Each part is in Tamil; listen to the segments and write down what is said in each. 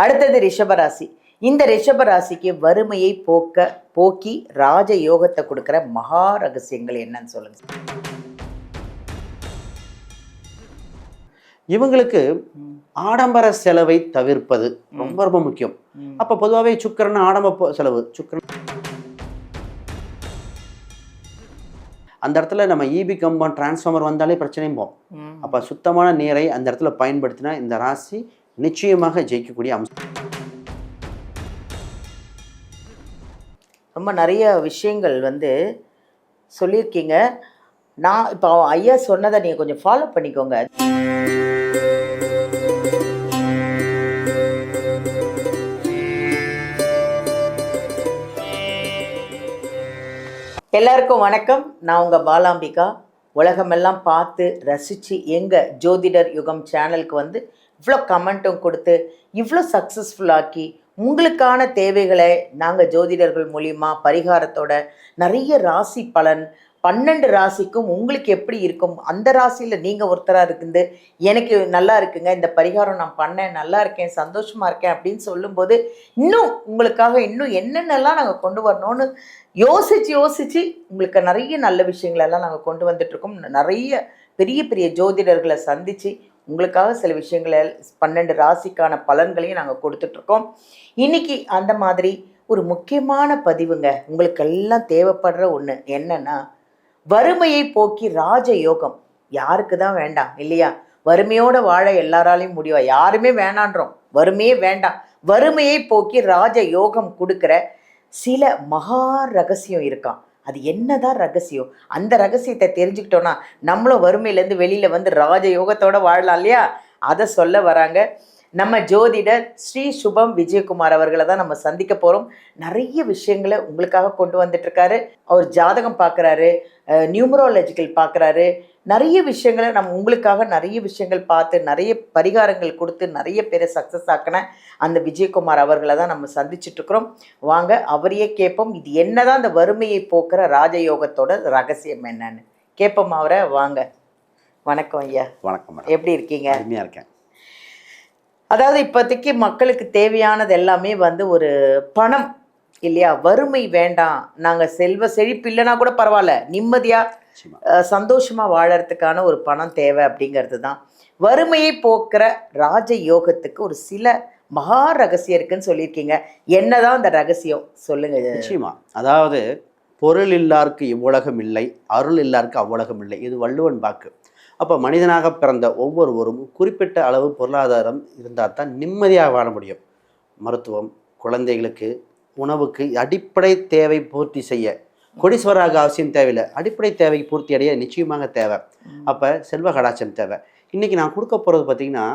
அடுத்தது ரிஷபராசி. இந்த ரிஷபராசிக்கு வறுமையை போக்கி ராஜ யோகத்தை கொடுக்கிற மகா ரகசியங்கள் என்னன்னு சொல்லுங்க. இவங்களுக்கு ஆடம்பர செலவை தவிர்ப்பது ரொம்ப ரொம்ப முக்கியம். அப்ப பொதுவாகவே சுக்கிரன் ஆடம்பர செலவு. சுக்கிரன் அந்த இடத்துல நம்ம ஈபி கம்பம் டிரான்ஸ்ஃபார்மர் வந்தாலே பிரச்சனையும் போகும். அப்ப சுத்தமான நீரை அந்த இடத்துல பயன்படுத்தினா இந்த ராசி நிச்சயமாக ஜெயிக்கக்கூடிய அம்சம். ரொம்ப நிறைய விஷயங்கள் சொல்லியிருக்கீங்க. நான் இப்போ ஐயா சொன்னதை நீங்கள் கொஞ்சம் ஃபாலோ பண்ணிக்கோங்க. எல்லாருக்கும் வணக்கம். நான் உங்கள் பாலாம்பிகா. உலகமெல்லாம் பார்த்து ரசித்து எங்கள் ஜோதிடர் யுகம் சேனலுக்கு இவ்வளோ கமெண்ட்டும் கொடுத்து இவ்வளோ சக்ஸஸ்ஃபுல்லாக்கி உங்களுக்கான தேவைகளை நாங்கள் ஜோதிடர்கள் மூலிமா பரிகாரத்தோட நிறைய ராசி பலன் 12 ராசிக்கும் உங்களுக்கு எப்படி இருக்கும், அந்த ராசியில் நீங்கள் ஒருத்தராக இருக்குது, எனக்கு நல்லா இருக்குங்க, இந்த பரிகாரம் நான் பண்ணேன், நல்லா இருக்கேன், சந்தோஷமாக இருக்கேன் அப்படின்னு சொல்லும்போது இன்னும் உங்களுக்காக இன்னும் என்னென்னலாம் நாங்கள் கொண்டு வரணும்னு யோசித்து உங்களுக்கு நிறைய நல்ல விஷயங்களெல்லாம் நாங்கள் கொண்டு வந்துட்ருக்கோம். நிறைய பெரிய பெரிய ஜோதிடர்களை சந்தித்து உங்களுக்காக சில விஷயங்களை 12 ராசிக்கான பலன்களையும் நாங்கள் கொடுத்துட்ருக்கோம். இன்றைக்கி அந்த மாதிரி ஒரு முக்கியமான பதிவுங்க. உங்களுக்கு எல்லாம் தேவைப்படுற ஒன்று என்னென்னா, வறுமையை போக்கி ராஜயோகம். யாருக்கு தான் வேண்டாம் இல்லையா? வறுமையோடு வாழ எல்லாராலையும் முடியும். யாருமே வேணான்றோம், வறுமையே வேண்டாம். வறுமையை போக்கி ராஜயோகம் கொடுக்குற சில மகா ரகசியம் இருக்கான். அது என்னதான் ரகசியம்? அந்த ரகசியத்தை தெரிஞ்சுக்கிட்டோன்னா நம்மளும் வறுமையிலேருந்து வெளியில் ராஜயோகத்தோடு வாழலாம் இல்லையா? அதை சொல்ல வராங்க நம்ம ஜோதிடர் ஸ்ரீ சுபம் விஜயகுமார் அவர்களை தான் நம்ம சந்திக்க போகிறோம். நிறைய விஷயங்களை உங்களுக்காக கொண்டு வந்துட்டுருக்காரு. அவர் ஜாதகம் பார்க்குறாரு, நியூமரோலஜிக்கல் பார்க்குறாரு, நிறைய விஷயங்களை நம்ம உங்களுக்காக நிறைய விஷயங்கள் பார்த்து நிறைய பரிகாரங்கள் கொடுத்து நிறைய பேரை சக்ஸஸ் ஆக்கின அந்த விஜயகுமார் அவர்களை தான் நம்ம சந்திச்சுட்ருக்குறோம். வாங்க அவரையே கேட்போம், இது என்னதான் அந்த வறுமையை போக்குற ராஜயோகத்தோட ரகசியம் என்னன்னு கேட்போம் அவரை. வாங்க. வணக்கம் ஐயா. வணக்கம். எப்படி இருக்கீங்க? அருமையாக இருக்கேன். அதாவது இப்போதைக்கு மக்களுக்கு தேவையானது எல்லாமே ஒரு பணம் இல்லையா? வறுமை வேண்டாம், நாங்கள் செல்வ செழிப்பு இல்லைனா கூட பரவாயில்ல, நிம்மதியாக சந்தோஷமாக வாழறதுக்கான ஒரு பணம் தேவை அப்படிங்கிறது தான். வறுமையை போக்குற ராஜயோகத்துக்கு ஒரு சில மகா ரகசியம் இருக்குன்னு சொல்லியிருக்கீங்க. என்னதான் அந்த ரகசியம் சொல்லுங்க. நிச்சயமா. அதாவது பொருள் இல்லாருக்கு இவ்வுலகம் இல்லை, அருள் இல்லாருக்கு அவ்வுலகம் இல்லை. இது வள்ளுவன் வாக்கு. அப்போ மனிதனாக பிறந்த ஒவ்வொருவரும் குறிப்பிட்ட அளவு பொருளாதாரம் இருந்தால் தான் நிம்மதியாக வாழ முடியும். மருத்துவம், குழந்தைகளுக்கு, உணவுக்கு அடிப்படை தேவை பூர்த்தி செய்ய கோடீஸ்வரராக அவசியம் தேவையில்லை. அடிப்படை தேவை பூர்த்தி அடைய நிச்சயமாக தேவை. அப்போ செல்வ கடாட்சம் தேவை. இன்றைக்கி நான் கொடுக்க போகிறது பார்த்திங்கன்னா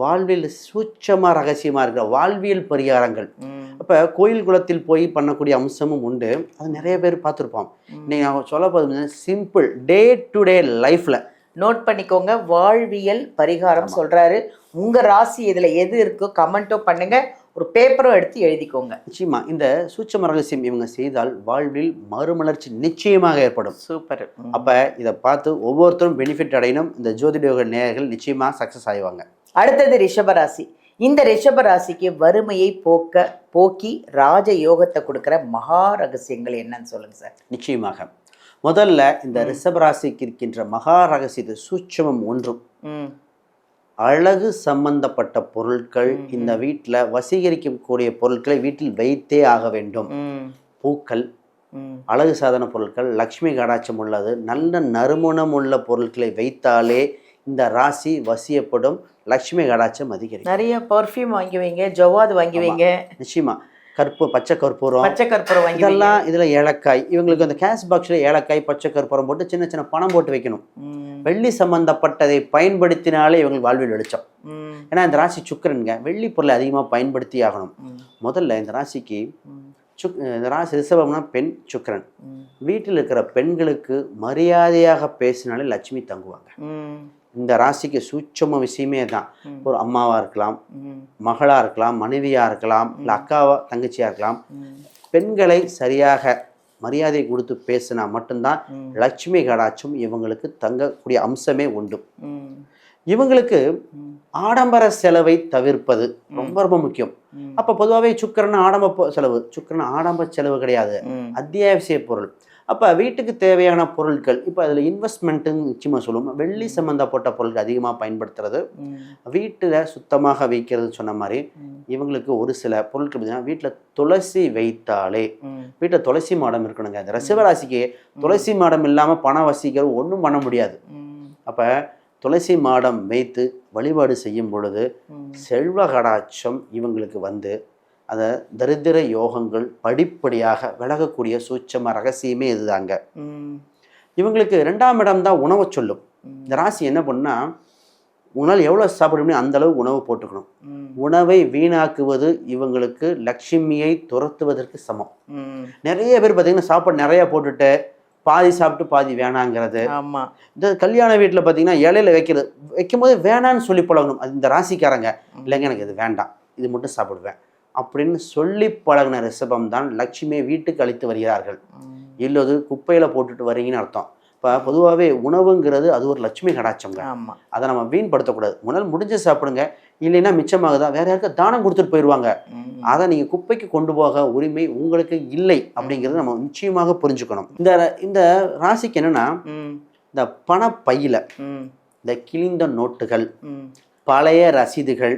வாழ்வில் சூட்சமாக ரகசியமாக இருக்கிற வாழ்வியல் பரிகாரங்கள். அப்போ கோயில் குளத்தில் போய் பண்ணக்கூடிய அம்சமும் உண்டு. அது நிறைய பேர் பார்த்துருப்போம். இன்றைக்கி நான் சொல்ல போகிறது சிம்பிள் டே டு டே லைஃப்பில் நோட் பண்ணிக்கோங்க. வாழ்வியல் பரிகாரம் சொல்கிறாரு. உங்கள் ராசி இதில் எது இருக்கோ கமெண்ட்டோ பண்ணுங்கள், ஒரு பேப்பரும் எடுத்து எழுதிக்கோங்க. நிச்சயமா இந்த சூட்சம ரகசியம் இவங்க செய்தால் வாழ்வில் மறுமலர்ச்சி நிச்சயமாக ஏற்படும். சூப்பர். அப்போ இதை பார்த்து ஒவ்வொருத்தரும் பெனிஃபிட் அடையணும். இந்த ஜோதிட நேயர்கள் நிச்சயமாக சக்ஸஸ் ஆகிவாங்க. அடுத்தது ரிஷபராசி. இந்த ரிஷபராசிக்கு வறுமையை போக்கி ராஜயோகத்தை கொடுக்குற மகா ரகசியங்கள் என்னன்னு சொல்லுங்க சார். நிச்சயமாக முதல்ல இந்த ரிஷபராசிக்கு இருக்கின்ற மகா ரகசியத்தை சூட்சமம் ஒன்றும் அழகு சம்பந்தப்பட்ட பொருட்கள் இந்த வீட்டில் வசீகரிக்கக்கூடிய பொருட்களை வீட்டில் வைத்தே ஆக வேண்டும். பூக்கள், அழகு சாதன பொருட்கள், லக்ஷ்மி கடாட்சம் உள்ளது, நல்ல நறுமணம் உள்ள பொருட்களை வைத்தாலே இந்த ராசி வசியப்படும், லக்ஷ்மி கடாட்சம் அதிகரிக்கும். நிறைய பர்ஃப்யூம் வாங்கி வைங்க, ஜவ்வாது வாங்கி வைங்க. நிச்சயமா பச்சை கற்பூரம் வாங்கி இதெல்லாம். இதில் ஏலக்காய், இவங்களுக்கு அந்த கேஷ் பாக்ஸில் ஏலக்காய் பச்சை கற்பூரம் போட்டு சின்ன சின்ன பணம் போட்டு வைக்கணும். வெள்ளி சம்பந்தப்பட்டதை பயன்படுத்தினாலே இவங்களுக்கு வாழ்வில் வெளிச்சம். ஏன்னா இந்த ராசி சுக்கிரனுங்க, வெள்ளி பொருளை அதிகமாக பயன்படுத்தி ஆகணும். முதல்ல இந்த ராசிக்கு இந்த ராசி ரிஷபம்னா பெண், சுக்கிரன். வீட்டில் இருக்கிற பெண்களுக்கு மரியாதையாக பேசினாலே லட்சுமி தங்குவாங்க. இந்த ராசிக்கு சூட்சம விஷயமே தான். ஒரு அம்மாவாக இருக்கலாம், மகளாக இருக்கலாம், மனைவியாக இருக்கலாம், இல்லை அக்காவா தங்கச்சியாக இருக்கலாம். பெண்களை சரியாக மரியாதை கொடுத்து பேசினா மட்டும்தான் லட்சுமி கடாட்சம் இவங்களுக்கு தங்கக்கூடிய அம்சமே உண்டு. இவங்களுக்கு ஆடம்பர செலவை தவிர்ப்பது ரொம்ப ரொம்ப முக்கியம். அப்ப பொதுவாகவே சுக்கிரன் ஆடம்ப செலவு, சுக்கிரன் ஆடம்ப செலவு கிடையாது, அத்தியாவசிய பொருள். அப்ப வீட்டுக்கு தேவையான பொருட்கள், இப்ப அதுல இன்வெஸ்ட்மெண்ட்டுன்னு நிச்சயமா சொல்லுவோம். வெள்ளி சம்பந்தப்பட்ட பொருட்கள் அதிகமாக பயன்படுத்துறது, வீட்டுல சுத்தமாக வைக்கிறது சொன்ன மாதிரி இவங்களுக்கு ஒரு சில பொருட்கள் பார்த்தீங்கன்னா வீட்டில் துளசி வைத்தாலே, வீட்டில் துளசி மாடம் இருக்கணுங்க. இந்த ரிஷபராசிக்கு துளசி மாடம் இல்லாமல் பணம் வசிக்கிறது ஒன்றும் பண்ண முடியாது. அப்போ துளசி மாடம் வைத்து வழிபாடு செய்யும் பொழுது செல்வ கடாட்சம் இவங்களுக்கு வந்து அதை தரித்திர யோகங்கள் படிப்படியாக விலகக்கூடிய சூட்சம ரகசியமே இதுதாங்க. இவங்களுக்கு 2ஆம் இடம் தான் உணவை சொல்லும். இந்த ராசி என்ன பண்ணா, உணவு எவ்வளோ சாப்பிட முடியும் அந்த அளவு உணவு போட்டுக்கணும். உணவை வீணாக்குவது இவங்களுக்கு லட்சுமியை துரத்துவதற்கு சமம். நிறைய பேர் பார்த்தீங்கன்னா சாப்பாடு நிறைய போட்டுட்டு பாதி சாப்பிட்டு பாதி வேணாங்கிறது. ஆமாம். இந்த கல்யாண வீட்டில் பார்த்தீங்கன்னா இலையில வைக்கும்போது வேணான்னு சொல்லி பழகணும். அது இந்த ராசிக்காரங்க இல்லைங்க எனக்கு இது வேண்டாம், இது மட்டும் சாப்பிடுவேன் அப்படின்னு சொல்லி பழகின ரிஷபம் தான் லட்சுமியை வீட்டுக்கு அழைத்து வருகிறார்கள். இல்லது குப்பையில் போட்டுட்டு வரீங்கன்னு அர்த்தம். இப்போ பொதுவாகவே உணவுங்கிறது அது ஒரு லட்சுமி கடாட்சங்க. அதை நம்ம வீண்படுத்தக்கூடாது. உணவு முடிஞ்சு சாப்பிடுங்க, இல்லைன்னா மிச்சமாகுதா வேற யாருக்கா தானம் கொடுத்துட்டு போயிடுவாங்க. அதை நீங்கள் குப்பைக்கு கொண்டு போக உரிமை உங்களுக்கு இல்லை அப்படிங்கிறது நம்ம நிச்சயமாக புரிஞ்சுக்கணும். இந்த ராசிக்கு என்னன்னா, இந்த பணப்பையில இந்த கிழிந்த நோட்டுகள், பழைய ரசீதுகள்,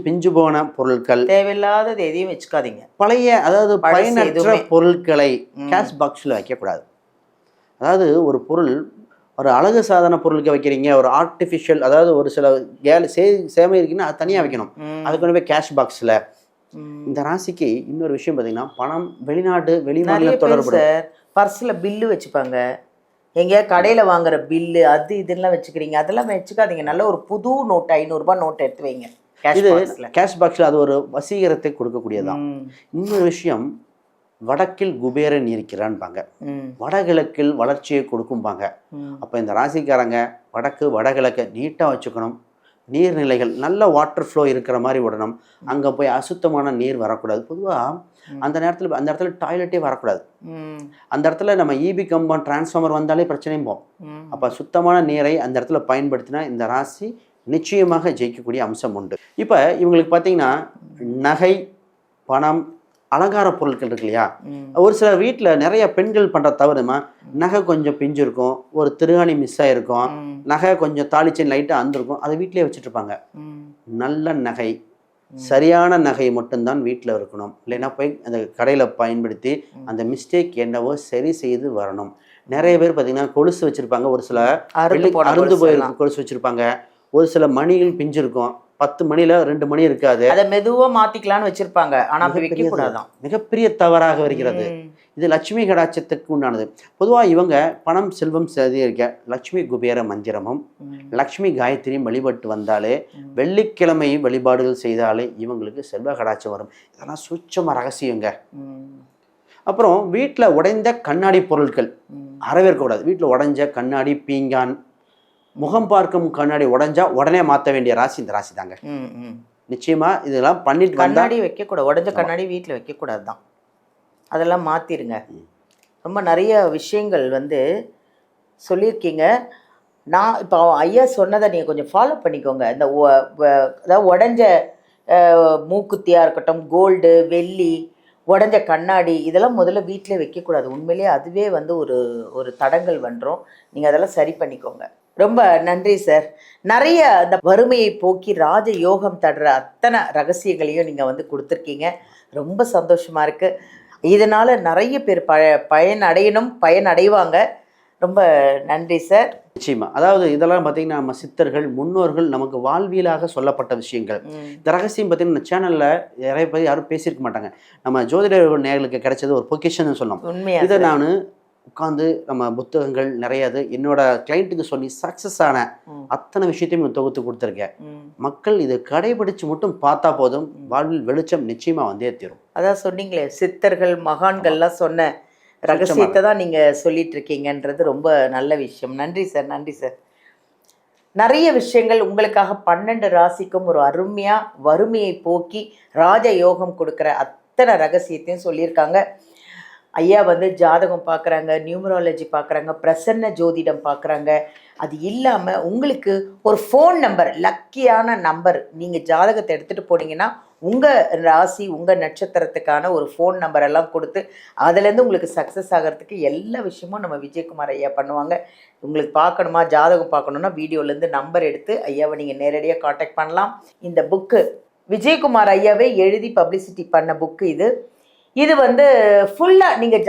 பிஞ்சு போன பொருட்கள், தேவையில்லாதது எதையும் வச்சுக்காதீங்க. பழைய அதாவது பயனற்ற பொருட்களை கேஷ் பாக்ஸில் வைக்கக்கூடாது. அதாவது ஒரு பொருள், ஒரு அழகு சாதன பொருளுக்கு வைக்கிறீங்க, ஒரு ஆர்டிஃபிஷியல், அதாவது ஒரு சில சேமை இருக்குன்னா அது தனியாக வைக்கணும். அதுக்கு கொண்டு போய் கேஷ் பாக்ஸில். இந்த ராசிக்கு இன்னொரு விஷயம் பார்த்தீங்கன்னா, பணம் வெளிநாடு வெளிமாநில தொடர்பு. பர்ஸில் பில்லு வச்சுப்பாங்க, எங்கேயா கடையில் வாங்குற பில்லு அது இதெல்லாம் வச்சுக்கிறீங்க, அதெல்லாம் வச்சுக்காதீங்க. நல்ல ஒரு புது நோட்டு 500 ரூபாய் நோட்டு எடுத்து வைங்க. இது கேஷ் பாக்ஸில் அது ஒரு வசீகரத்தை கொடுக்கக்கூடியதான். இன்னொரு விஷயம், வடக்கில் குபேரன் இருக்கிறான்பாங்க, வடகிழக்கில் வளர்ச்சியை கொடுக்கும்பாங்க. அப்போ இந்த ராசிக்காரங்க வடகிழக்க நீட்டாக வச்சுக்கணும். நீர்நிலைகள் நல்ல வாட்டர் ஃப்ளோ இருக்கிற மாதிரி விடணும். அங்கே போய் அசுத்தமான நீர் வரக்கூடாது. பொதுவாக அந்த இடத்துல டாய்லெட்டே வரக்கூடாது. அந்த இடத்துல நம்ம ஈபி கம்பம் டிரான்ஸ்ஃபார்மர் வந்தாலே பிரச்சனையும் போகும். அப்போ சுத்தமான நீரை அந்த இடத்துல பயன்படுத்தினா இந்த ராசி நிச்சயமாக ஜெயிக்கக்கூடிய அம்சம் உண்டு. இப்போ இவங்களுக்கு பார்த்தீங்கன்னா நகை, பணம், அலங்கார பொருட்கள் இருக்கு இல்லையா, ஒரு சில வீட்டில் நிறைய பெண்கள் பண்ணுற தவறுமா, நகை கொஞ்சம் பிஞ்சு இருக்கும், ஒரு திருகாணி மிஸ் ஆகிருக்கும், நகை கொஞ்சம் தாளிச்சேன் லைட்டாக அந்திருக்கும், அதை வீட்டிலே வச்சுட்டு இருப்பாங்க. நல்ல நகை, சரியான நகை மட்டும்தான் வீட்டில் இருக்கணும். இல்லைன்னா போய் அந்த கடையில் பயன்படுத்தி அந்த மிஸ்டேக் என்னவோ சரி செய்து வரணும். நிறைய பேர் பார்த்தீங்கன்னா கொலுசு வச்சுருப்பாங்க, ஒரு சில அருந்து போயிருக்கும் கொலுசு வச்சுருப்பாங்க, ஒரு சில மணிகள் பிஞ்சு இருக்கும், 10 மணியில் 2 மணி இருக்காது, அதை மெதுவாக மாற்றிக்கலான்னு வச்சுருப்பாங்க. ஆனால் வைக்கக்கூடாதான். மிகப்பெரிய தவறாக வருகிறது. இது லட்சுமி கடாட்சத்துக்கு உண்டானது. பொதுவாக இவங்க பணம் செல்வம் சேகரிக்க லட்சுமி குபேர மந்திரமும் லட்சுமி காயத்ரியும் வழிபட்டு வந்தாலே, வெள்ளிக்கிழமை வழிபாடுகள் செய்தாலே இவங்களுக்கு செல்வ கடாட்சம் வரும். இதெல்லாம் சூட்சம ரகசியங்க. அப்புறம் வீட்டில் உடைந்த கண்ணாடி பொருட்கள் அறவேற்கக்கூடாது. வீட்டில் உடைஞ்ச கண்ணாடி, பீங்கான், முகம் பார்க்கும் கண்ணாடி உடைஞ்சா உடனே மாற்ற வேண்டிய ராசி இந்த ராசி தாங்க. நிச்சயமா இதெல்லாம் பண்ணிட்டு கண்ணாடி வைக்கக்கூடாது. உடஞ்ச கண்ணாடி வீட்டில் வைக்கக்கூடாது தான். அதெல்லாம் மாற்றிடுங்க. ரொம்ப நிறைய விஷயங்கள் சொல்லியிருக்கீங்க. நான் இப்போ ஐயா சொன்னதை நீங்கள் கொஞ்சம் ஃபாலோ பண்ணிக்கோங்க. இந்த அதாவது உடஞ்ச மூக்குத்தியாக இருக்கட்டும், கோல்டு, வெள்ளி, உடஞ்ச கண்ணாடி, இதெல்லாம் முதல்ல வீட்டிலே வைக்கக்கூடாது. உண்மையிலேயே அதுவே ஒரு தடங்கள் வந்துடும். நீங்கள் அதெல்லாம் சரி பண்ணிக்கோங்க. ரொம்ப நன்றி சார். நிறைய அந்த வறுமையை போக்கி ராஜ யோகம் தடுற அத்தனை ரகசியங்களையும் நீங்கள் கொடுத்துருக்கீங்க. ரொம்ப சந்தோஷமாக இருக்குது. இதனால் நிறைய பேர் பயனடைவாங்க. ரொம்ப நன்றி சார். நிச்சயமா. அதாவது இதெல்லாம் பார்த்தீங்கன்னா நம்ம சித்தர்கள் முன்னோர்கள் நமக்கு வாழ்வியலாக சொல்லப்பட்ட விஷயங்கள். இந்த ரகசியம் பார்த்தீங்கன்னா சேனலில் நிறைய பேர் யாரும் பேசியிருக்க மாட்டாங்க. நம்ம ஜோதிடர்கள் நேயர்களுக்கு கிடைச்சது ஒரு பொக்கிஷன் சொல்லலாம். உண்மையாக இதை நான் உட்காந்து நம்ம புத்தகங்கள் நிறையாது என்னோட கிளைண்ட்டுக்கு சொல்லி சக்ஸஸ் ஆன அத்தனை விஷயத்தையும் தொகுத்து கொடுத்துருக்கேன். மக்கள் இதை கடைபிடிச்சு மட்டும் பார்த்தா போதும், வாழ்வில் வெளிச்சம் நிச்சயமா வந்தே தீரும். அதான் சொன்னீங்களே, சித்தர்கள் மகான்கள்லாம் சொன்ன ரகசியத்தை தான் நீங்கள் சொல்லிட்டு இருக்கீங்கன்றது ரொம்ப நல்ல விஷயம். நன்றி சார். நன்றி சார். நிறைய விஷயங்கள் உங்களுக்காக 12 ராசிக்கும் ஒரு அருமையாக வறுமையை போக்கி ராஜ யோகம் கொடுக்குற அத்தனை ரகசியத்தையும் சொல்லியிருக்காங்க. ஐயா வந்து ஜாதகம் பார்க்குறாங்க, நியூமராலஜி பார்க்குறாங்க, பிரசன்ன ஜோதிடம் பார்க்குறாங்க. அது இல்லாமல் உங்களுக்கு ஒரு ஃபோன் நம்பர், லக்கியான நம்பர், நீங்கள் ஜாதகத்தை எடுத்துகிட்டு போனீங்கன்னா உங்கள் ராசி உங்கள் நட்சத்திரத்துக்கான ஒரு ஃபோன் நம்பரெல்லாம் கொடுத்து அதுலேருந்து உங்களுக்கு சக்ஸஸ் ஆகிறதுக்கு எல்லா விஷயமும் நம்ம விஜயகுமார் ஐயா பண்ணுவாங்க. உங்களுக்கு பார்க்கணுமா, ஜாதகம் பார்க்கணுன்னா வீடியோலேருந்து நம்பர் எடுத்து ஐயாவை நீங்கள் நேரடியாக காண்டாக்ட் பண்ணலாம். இந்த புக்கு விஜயகுமார் ஐயாவே எழுதி பப்ளிசிட்டி பண்ண புக்கு இது. இது வந்து ஃபுல்லாக நீங்கள்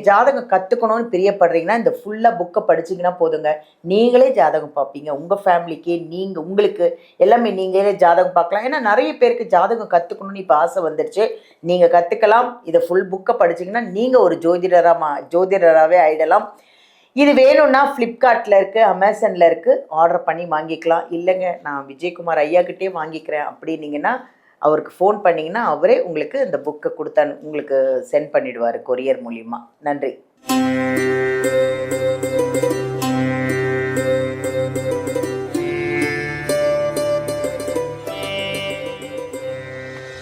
ஜாதகம் கற்றுக்கணும்னு பிரியப்படுறீங்கன்னா இந்த ஃபுல்லாக புக்கை படிச்சிங்கன்னா போதுங்க. நீங்களே ஜாதகம் பார்ப்பீங்க. உங்கள் ஃபேமிலிக்கு உங்களுக்கு எல்லாமே நீங்களே ஜாதகம் பார்க்கலாம். ஏன்னா நிறைய பேருக்கு ஜாதகம் கற்றுக்கணும்னு இப்போ ஆசை வந்துடுச்சு. நீங்கள் கற்றுக்கலாம். இதை ஃபுல் புக்கை படிச்சிங்கன்னா நீங்கள் ஒரு ஜோதிடராகவே ஆகிடலாம். இது வேணும்னா ஃப்ளிப்கார்ட்டில் இருக்குது, அமேசானில் இருக்குது, ஆர்டர் பண்ணி வாங்கிக்கலாம். இல்லைங்க நான் விஜயகுமார் ஐயாக்கிட்டே வாங்கிக்கிறேன் அப்படின்னீங்கன்னா அவருக்கு ஃபோன் பண்ணிங்கன்னா அவரே உங்களுக்கு இந்த புக்கை உங்களுக்கு சென்ட் பண்ணிவிடுவார் கொரியர் மூலிமா. நன்றி.